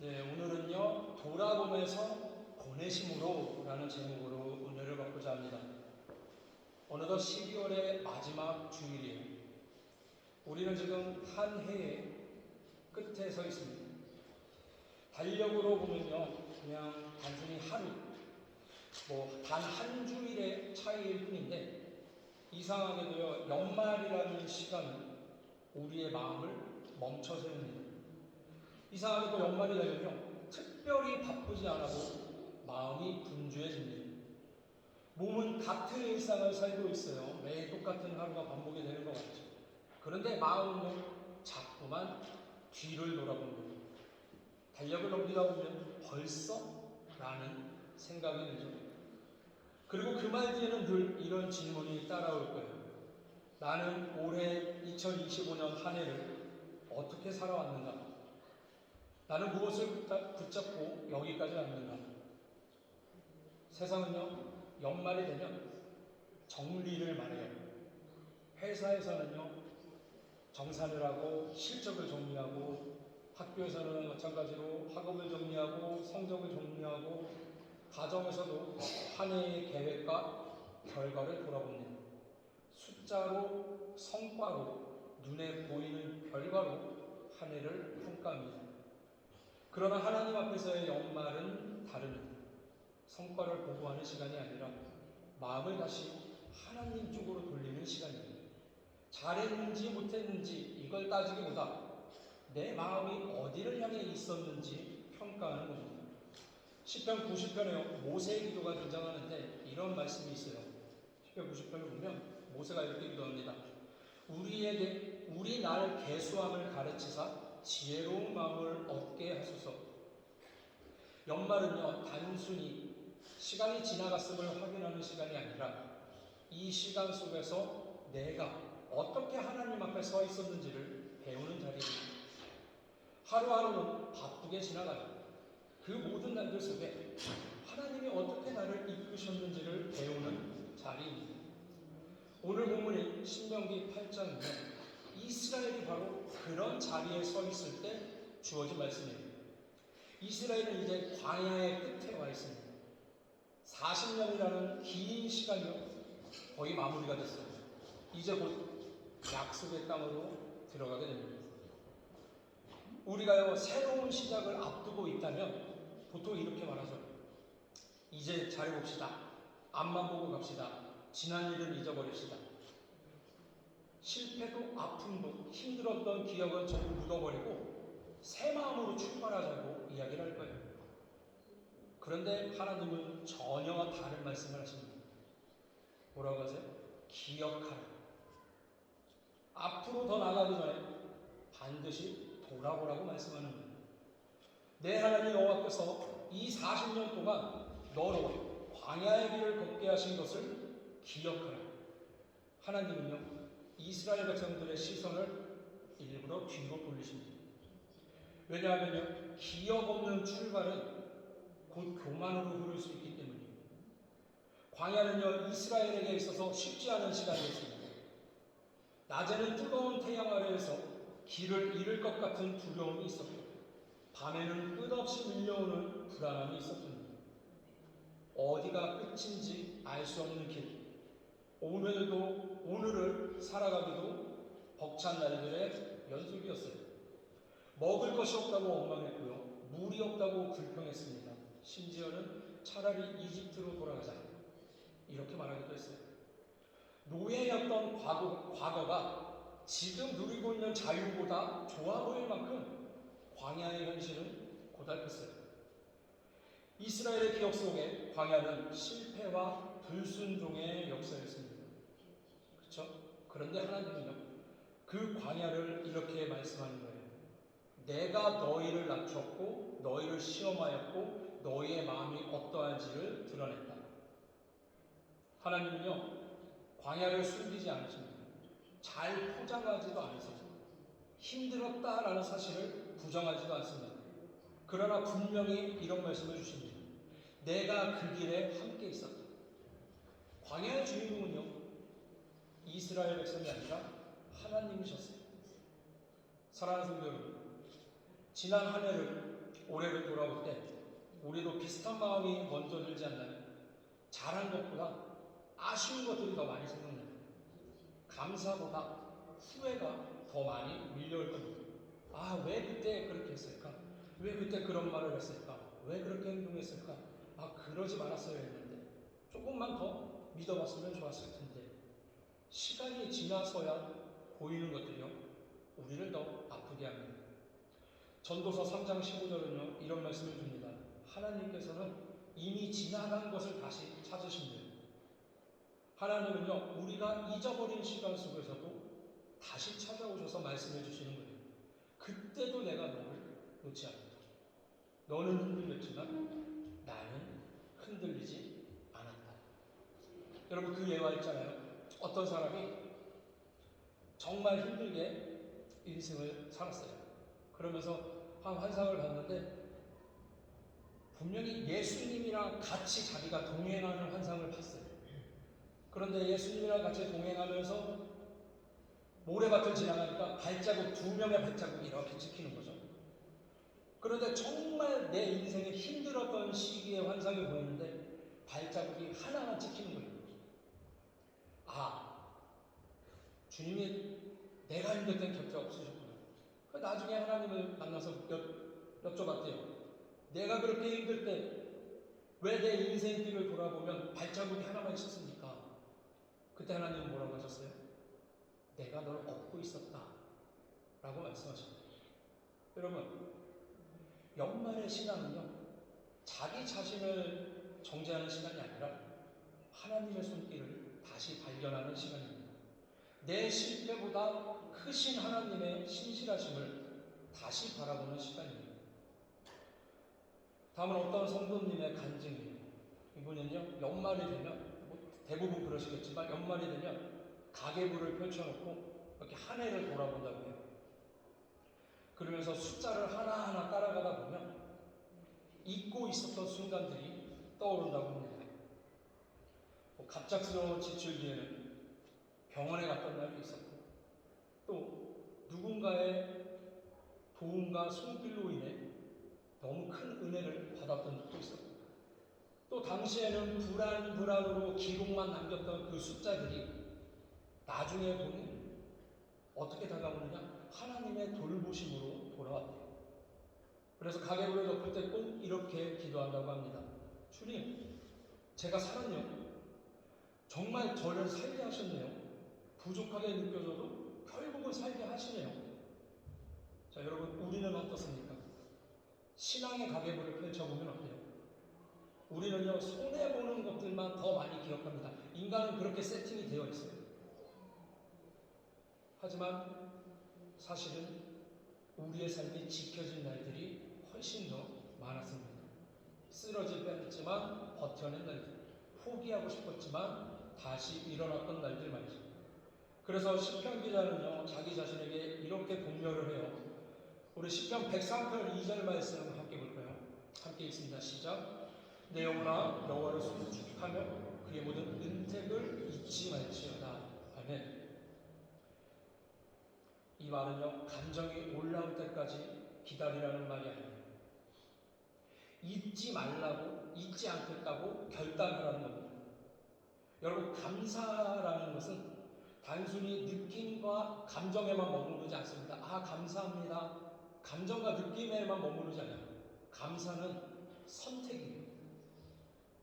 오늘은요, 돌아보면서 보내심으로 라는 제목으로 은혜를 받고자 합니다. 어느덧 12월의 마지막 주일이에요. 우리는 지금 한 해의 끝에 서 있습니다. 달력으로 보면요, 그냥 단순히 하루, 단 한 주일의 차이일 뿐인데, 이상하게도요, 연말이라는 시간은 우리의 마음을 멈춰 세웁니다. 이상하게도 연말이 되면요, 특별히 바쁘지 않아도 마음이 분주해집니다. 몸은 같은 일상을 살고 있어요. 매일 똑같은 하루가 반복이 되는 것 같죠. 그런데 마음은요, 자꾸만 뒤를 돌아봅니다. 달력을 넘기다 보면 벌써? 라는 생각이 들죠. 그리고 그 말 뒤에는 늘 이런 질문이 따라올 거예요. 나는 올해 2025년 한 해를 어떻게 살아왔는가? 나는 무엇을 붙잡고 여기까지 왔는가? 세상은요, 연말이 되면 정리를 말해요. 회사에서는요, 정산을 하고 실적을 정리하고, 학교에서는 마찬가지로 학업을 정리하고 성적을 정리하고, 가정에서도 한 해의 계획과 결과를 돌아봅니다. 숫자로, 성과로, 눈에 보이는 결과로 한 해를 평가합니다. 그러나 하나님 앞에서의 연말은 다릅니다. 성과를 보고하는 시간이 아니라 마음을 다시 하나님 쪽으로 돌리는 시간입니다. 잘했는지 못했는지 이걸 따지기보다 내 마음이 어디를 향해 있었는지 평가하는 겁니다. 시편 90편에 모세의 기도가 등장하는데 이런 말씀이 있어요. 시편 90편을 보면 모세가 이렇게 기도합니다. 우리 날 계수함을 가르치사 지혜로운 마음을 얻게 하소서. 연말은요, 단순히 시간이 지나갔음을 확인하는 시간이 아니라 이 시간 속에서 내가 어떻게 하나님 앞에 서 있었는지를 배우는 자리입니다. 하루하루는 바쁘게 지나가요. 그 모든 날들 속에 하나님이 어떻게 나를 이끄셨는지를 배우는 자리입니다. 오늘 본문인 신명기 8장은 이스라엘이 바로 그런 자리에 서 있을 때 주어진 말씀이에요. 이스라엘은 이제 광야의 끝에 와 있습니다. 40년이라는 긴 시간이요, 거의 마무리가 됐어요. 이제 곧 약속의 땅으로 들어가게 됩니다. 우리가요, 새로운 시작을 앞두고 있다면 보통 이렇게 말하죠. 이제 잘해봅시다. 앞만 보고 갑시다. 지난 일은 잊어버립시다. 실패도 아픔도 힘들었던 기억은 전부 묻어버리고 새 마음으로 출발하자고 이야기를 할 거예요. 그런데 하나님은 전혀 다른 말씀을 하십니다. 뭐라고 하세요? 기억하라. 앞으로 더 나아가기 전에 반드시 돌아보라고 말씀하는 거예요. 내 하나님 여호와께서 이 40년 동안 너로 광야의 길을 걷게 하신 것을 기억하라. 하나님은요, 이스라엘 백성들의 시선을 일부러 뒤로 돌리십니다. 왜냐하면요, 기억 없는 출발은 곧 교만으로 흐를 수 있기 때문이에요. 광야는요, 이스라엘에게 있어서 쉽지 않은 시간이었습니다. 낮에는 뜨거운 태양 아래에서 길을 잃을 것 같은 두려움이 있었고, 밤에는 끝없이 밀려오는 불안함이 있었습니다. 어디가 끝인지 알 수 없는 길, 오늘을 살아가기도 벅찬 날들의 연속이었어요. 먹을 것이 없다고 원망했고요, 물이 없다고 불평했습니다. 심지어는 차라리 이집트로 돌아가자 이렇게 말하기도 했어요. 노예였던 과거가 지금 누리고 있는 자유보다 좋아 보일 만큼 광야의 현실은 고달팠어요. 이스라엘의 기억 속에 광야는 실패와 불순종의 역사였습니다. 그렇죠? 그런데 하나님은요, 그 광야를 이렇게 말씀하는 거예요. 내가 너희를 낮췄고 너희를 시험하였고 너희의 마음이 어떠한지를 드러냈다. 하나님은요, 광야를 숨기지 않으십니다. 잘 포장하지도 않으세요. 힘들었다라는 사실을 부정하지도 않습니다. 그러나 분명히 이런 말씀을 주십니다. 내가 그 길에 함께 있었다. 광야의 주인공은요, 이스라엘 백성이 아니라 하나님이셨어요. 사랑하는 성도 여러분, 지난 한 해를 올해를 우리도 비슷한 마음이 먼저 들지 않나요? 잘한 것보다 아쉬운 것들이 더 많이 생각나요. 감사보다 후회가 더 많이 밀려올 겁니다. 아, 왜 그때 그렇게 했을까? 왜 그때 그런 말을 했을까? 왜 그렇게 행동했을까? 아, 그러지 말았어야 했는데 조금만 더 믿어봤으면 좋았을 텐데. 시간이 지나서야 보이는 것들이요, 우리를 더 아프게 합니다. 전도서 3장 15절은요 이런 말씀을 줍니다. 하나님께서는 이미 지나간 것을 다시 찾으신대요. 하나님은요 우리가 잊어버린 시간 속에서도 다시 찾아오셔서 말씀해 주시는 거예요. 그때도 내가 너를 놓지 않는다. 너는 흔들렸지만 나는 흔들리지 않았다. 여러분, 그 예화 있잖아요. 어떤 사람이 정말 힘들게 인생을 살았어요. 그러면서 한 환상을 봤는데 분명히 예수님이랑 같이 자기가 동행하는 환상을 봤어요. 그런데 예수님이랑 같이 동행하면서 모래밭을 지나가니까 발자국, 2명의 발자국이 이렇게 찍히는 거죠. 그런데 정말 내 인생에 힘들었던 시기의 환상이 보이는데 발자국이 하나만 찍히는 거예요. 아, 주님이 내가 힘들 땐 곁에 없으셨구나. 나중에 하나님을 만나서 여쭤봤대요. 내가 그렇게 힘들 때 왜 내 인생길을 돌아보면 발자국이 하나만 있었습니까? 그때 하나님은 뭐라고 하셨어요? 내가 널 업고 있었다 라고 말씀하셨어요. 여러분, 연말의 신앙은요 자기 자신을 정죄하는 시간이 아니라 하나님의 손길을 다시 발견하는 시간입니다. 내 실패보다 크신 하나님의 신실하심을 다시 바라보는 시간입니다. 다음은 어떤 성도님의 간증이에요. 이분은요 연말이 되면 대부분 그러시겠지만 연말이 되면 가계부를 펼쳐놓고 이렇게 한 해를 돌아본다고 해요. 그러면서 숫자를 하나하나 따라가다 보면 잊고 있었던 순간들이 떠오른다고 합니다. 갑작스러운 지출 뒤에는 병원에 갔던 날이 있었고, 또 누군가의 도움과 손길로 인해 너무 큰 은혜를 받았던 적도 있었고, 또 당시에는 불안으로 기록만 남겼던 그 숫자들이 나중에 보니 어떻게 다가오느냐? 하나님의 돌보심으로 돌아왔대요. 그래서 가계부를 덮을 때 꼭 이렇게 기도한다고 합니다. 주님, 제가 살았네요. 정말 저를 살게 하셨네요. 부족하게 느껴져도 결국은 살게 하시네요. 자, 여러분, 우리는 어떻습니까? 신앙의 가계부를 펼쳐보면 어때요? 우리는요, 손해보는 것들만 더 많이 기억합니다. 인간은 그렇게 세팅이 되어 있어요. 하지만 사실은 우리의 삶이 지켜진 날들이 훨씬 더 많았습니다. 쓰러질 뻔했지만 버텨낸 날들, 포기하고 싶었지만 다시 일어났던 날들 말이죠. 그래서 시편 기자는요 자기 자신에게 이렇게 독려를 해요. 우리 시편 103편 2절 말씀 함께 볼까요? 함께 읽습니다. 시작. 내 영혼아 여호와를 송축하며 그의 모든 은택을 잊지 말지어다. 아멘. 이 말은요 감정이 올라올 때까지 기다리라는 말이 아니에요. 잊지 말라고, 잊지 않겠다고 결단하라는 겁니다. 여러분, 감사라는 것은 단순히 느낌과 감정에만 머무르지 않습니다. 아, 감사합니다. 감정과 느낌에만 머무르지 않아요. 감사는 선택이에요.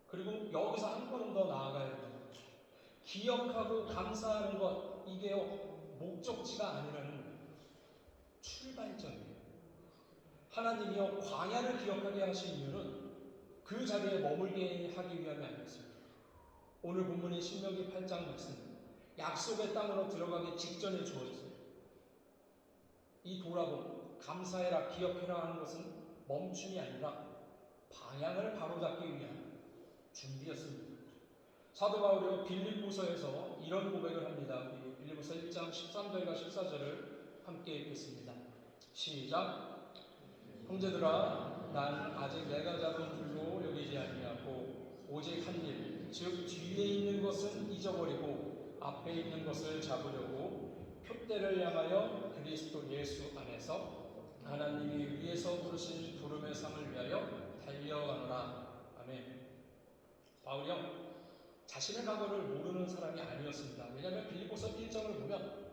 그리고 여기서 한 걸음 더 나아가야 됩니다. 기억하고 감사하는 것, 이게요 목적지가 아니라는 거예요. 출발점이에요. 하나님이요 광야를 기억하게 하신 이유는 그 자리에 머물게 하기 위함이 아니었습니다. 오늘 본문인 신명기 8장 말씀, 약속의 땅으로 들어가기 직전에 주어졌어요. 이 돌아봄, 감사해라, 기억해라 하는 것은 멈춤이 아니라 방향을 바로잡기 위한 준비였습니다. 사도 바울이 빌립보서에서 이런 고백을 합니다. 빌립보서 1장 13절과 14절을 함께 읽겠습니다. 시작. 형제들아, 난 아직 내가 잡은 줄로 여기지 아니하고 오직 한 일, 즉 뒤에 있는 것은 잊어버리고 앞에 있는 것을 잡으려고 표대를 향하여 그리스도 예수 안에서 하나님이 위에서 부르신 부름의 상을 위하여 달려가노라 믿습니다. 아멘. 바울이요, 자신의 과거를 모르는 사람이 아니었습니다. 왜냐하면 빌립보서 1장을 보면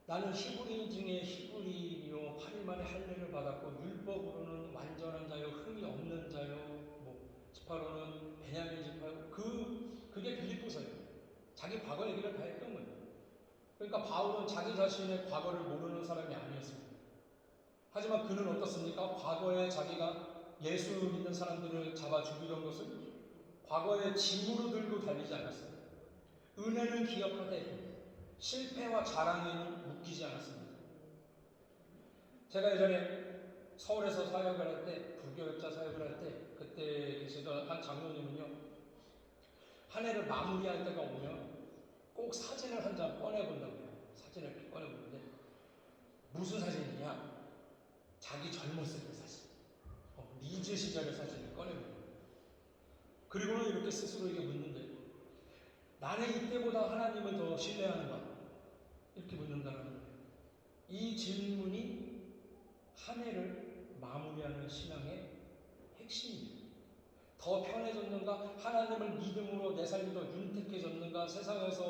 나는 히브리인 중에 히브리인이요 8일 만에 할례를 받았고 율법으로는 완전한 자요 흠이 없는 자요 뭐 지파로는 베냐민 지파요 그게 빌립보서예요. 자기 과거 얘기를 다 했던 거예요. 그러니까 바울은 자기 자신의 과거를 모르는 사람이 아니었습니다. 하지만 그는 어떻습니까? 과거에 자기가 예수 믿는 사람들을 잡아 죽이던 것을 과거의 짐으로 들고 달리지 않았어요. 은혜는 기억하되 실패와 자랑에는 묶이지 않았습니다. 제가 예전에 서울에서 사역을 할 때, 불교역자 사역을 할 때, 그때 계시던 한 장로님은요, 한 해를 마무리할 때가 오면 꼭 사진을 한 장 꺼내본다고요. 사진을 이렇게 꺼내보는데, 무슨 사진이냐? 자기 젊었을 때 사진. 리즈 시절의 사진을 꺼내보는. 그리고는 이렇게 스스로에게 묻는데, 나는 이때보다 하나님을 더 신뢰하는가? 이렇게 묻는다는 거예요. 이 질문이 한 해를 마무리하는 신앙의 핵심입니다. 더 편해졌는가? 하나님을 믿음으로 내 삶이 더 윤택해졌는가? 세상에서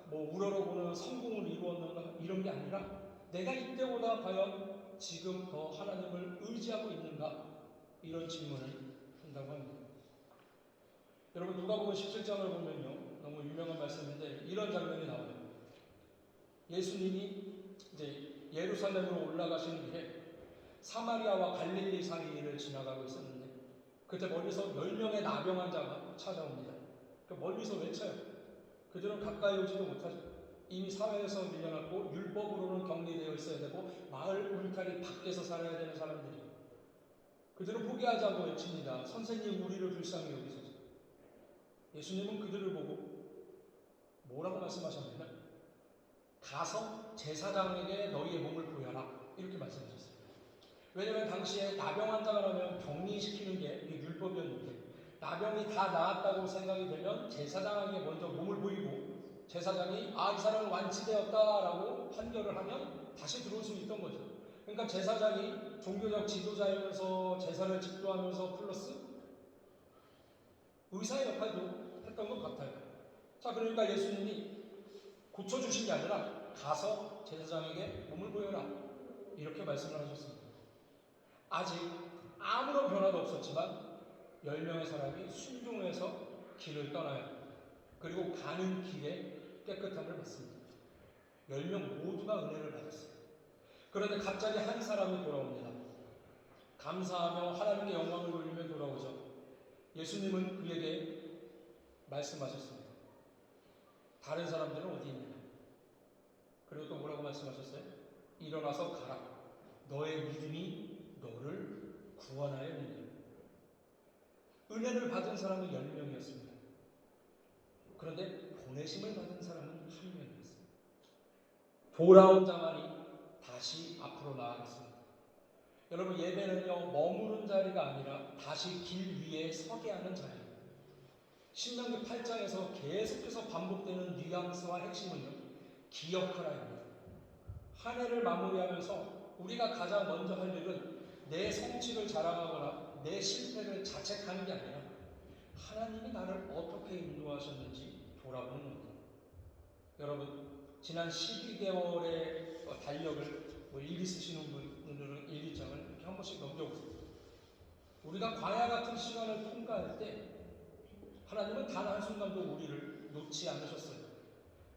뭐 우러러보는 성공을 이루었는가? 이런 게 아니라 내가 이때보다 과연 지금 더 하나님을 의지하고 있는가? 이런 질문을 한다고 합니다. 여러분 누가복음 17장을 보면요, 너무 유명한 말씀인데 이런 장면이 나와요. 예수님이 이제 예루살렘으로 올라가시는 길에 사마리아와 갈릴리 사이를 지나가고 있었는데 그때 멀리서 10명의 나병 환자가 찾아옵니다. 멀리서 외쳐요. 그들은 가까이 오지도 못하죠. 이미 사회에서 밀려났고 율법으로는 격리되어 있어야 되고 마을 울타리 밖에서 살아야 되는 사람들이 그들은 포기하자고 외칩니다. 선생님, 우리를 불쌍히 여기소서. 예수님은 그들을 보고 뭐라고 말씀하셨냐면 가서 제사장에게 너희의 몸을 보여라 이렇게 말씀하셨어요. 왜냐하면 당시에 나병 환자가 나면 격리시키는 게 율법이었는데 나병이 다 나았다고 생각이 되면 제사장에게 먼저 몸을 보이고 제사장이 이 사람은 완치되었다라고 판결을 하면 다시 들어올 수 있던 거죠. 그러니까 제사장이 종교적 지도자이면서 제사를 집도하면서 플러스 의사의 역할도 했던 것 같아요. 자, 그러니까 예수님이 고쳐주신 게 아니라 가서 제사장에게 몸을 보여라 이렇게 말씀을 하셨습니다. 아직 아무런 변화도 없었지만 10명의 사람이 순종해서 길을 떠나요. 그리고 가는 길에 깨끗함을 받습니다. 10명 모두가 은혜를 받았어요. 그런데 갑자기 한 사람이 돌아옵니다. 감사하며 하나님께 영광을 돌리며 돌아오죠. 예수님은 그에게 말씀하셨습니다. 다른 사람들은 어디 있느냐? 그리고 또 뭐라고 말씀하셨어요? 일어나서 가라. 너의 믿음이 너를 구원하였느니라. 은혜를 받은 사람은 10명이었습니다. 그런데 보내심을 받은 사람은 1명이었습니다. 돌아온 자만이 다시 앞으로 나아갔습니다. 여러분, 예배는요, 머무른 자리가 아니라 다시 길 위에 서게 하는 자리입니다. 신명기 8장에서 계속해서 반복되는 뉘앙스와 핵심은요, 기억하라입니다. 한 해를 마무리하면서 우리가 가장 먼저 할 일은 내 성취를 자랑하거나 내 실패를 자책하는 게 아니라 하나님이 나를 어떻게 인도하셨는지 돌아보는 겁니다. 여러분, 지난 12개월의 달력을 일기 쓰시는 분들은 일기장을 이렇게 한 번씩 넘겨보세요. 우리가 광야 같은 시간을 통과할 때 하나님은 단 한순간도 우리를 놓지 않으셨어요.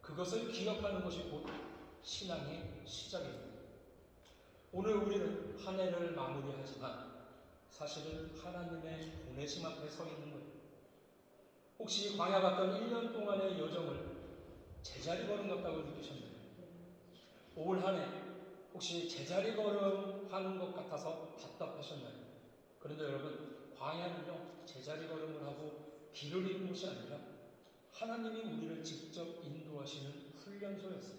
그것을 기억하는 것이 곧 신앙의 시작입니다. 오늘 우리는 한 해를 마무리하지만 사실은 하나님의 보내심 앞에 서 있는 거예요. 혹시 광야 같던 1년 동안의 여정을 제자리 걸음 같다고 느끼셨나요? 올 한 해 혹시 제자리 걸음 하는 것 같아서 답답하셨나요? 그런데 여러분, 광야는요, 제자리 걸음을 하고 길을 잃은 곳이 아니라 하나님이 우리를 직접 인도하시는 훈련소였어요.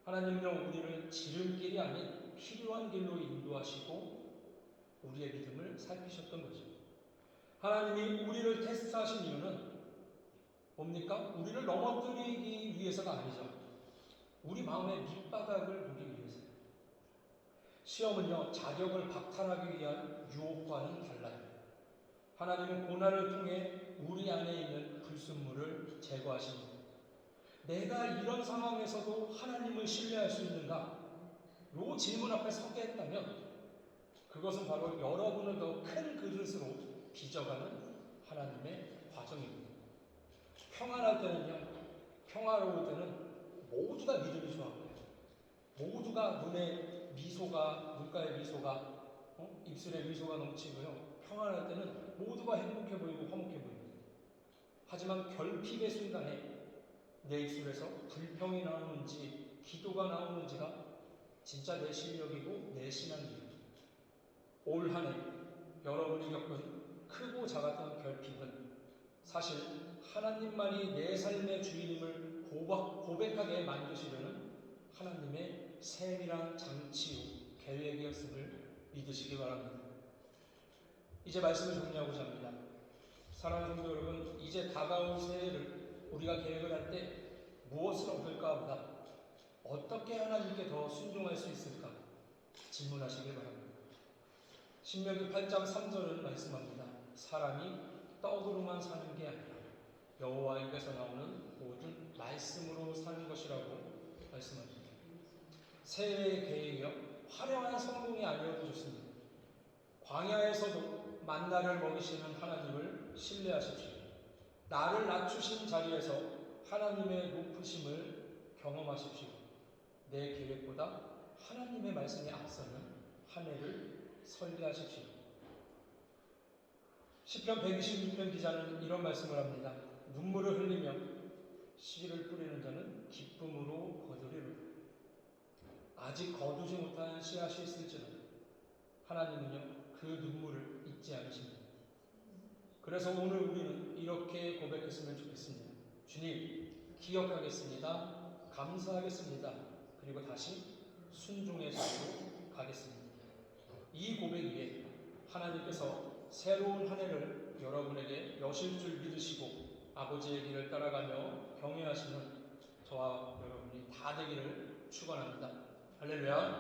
하나님은요, 우리를 지름길이 아닌 필요한 길로 인도하시고 우리의 믿음을 살피셨던 거죠. 하나님이 우리를 테스트하신 이유는 뭡니까? 우리를 넘어뜨리기 위해서가 아니죠. 우리 마음의 밑바닥을 보기 위해서요. 시험은요, 자격을 박탈하기 위한 유혹과는 달라요. 하나님은 고난을 통해 우리 안에 있는 불순물을 제거하십니다. 내가 이런 상황에서도 하나님을 신뢰할 수 있는가? 이 질문 앞에 서게 했다면 그것은 바로 여러분을 더 큰 그릇으로 빚어가는 하나님의 과정입니다. 평안할 때는요, 평화로울 때는 모두가 믿음이 좋아요. 모두가 눈에 미소가, 눈가에 미소가, 입술에 미소가 넘치고요. 평안할 때는 모두가 행복해 보이고 화목해 보입니다. 하지만 결핍의 순간에 내 입술에서 불평이 나오는지 기도가 나오는지가 진짜 내 실력이고 내 신앙이에요. 올 한 해 여러분이 겪은 크고 작았던 결핍은 사실 하나님만이 내 삶의 주인임을 고백하게 만드시려는 하나님의 세밀한 장치요 계획이었음을 믿으시기 바랍니다. 이제 말씀을 정리하고자 합니다. 사랑하는 성도 여러분, 이제 다가올 새해를 우리가 계획을 할 때 무엇을 얻을까 보다 어떻게 하나님께 더 순종할 수 있을까 질문하시길 바랍니다. 신명기 8장 3절은 말씀합니다. 사람이 떡으로만 사는 게 아니라 여호와에게서 나오는 모든 말씀으로 사는 것이라고 말씀합니다. 새해의 계획이요, 화려한 성공이 아니어도 좋습니다. 광야에서도 만나를 먹이시는 하나님을 신뢰하십시오. 나를 낮추신 자리에서 하나님의 높으심을 경험하십시오. 내 계획보다 하나님의 말씀에 앞서는 한 해를 설계하십시오. 시편 126편 기자는 이런 말씀을 합니다. 눈물을 흘리며 씨를 뿌리는 자는 기쁨으로 거두리로다. 아직 거두지 못한 씨앗이 있을지라도 하나님은요 그 눈물을 잊지 않으십니다. 그래서 오늘 우리는 이렇게 고백했으면 좋겠습니다. 주님, 기억하겠습니다. 감사하겠습니다. 그리고 다시 순종의 자리로 가겠습니다. 이 고백 위에 하나님께서 새로운 한 해를 여러분에게 여실 줄 믿으시고 아버지의 길을 따라가며 경외하시는 저와 여러분이 다 되기를 축원합니다. 할렐루야.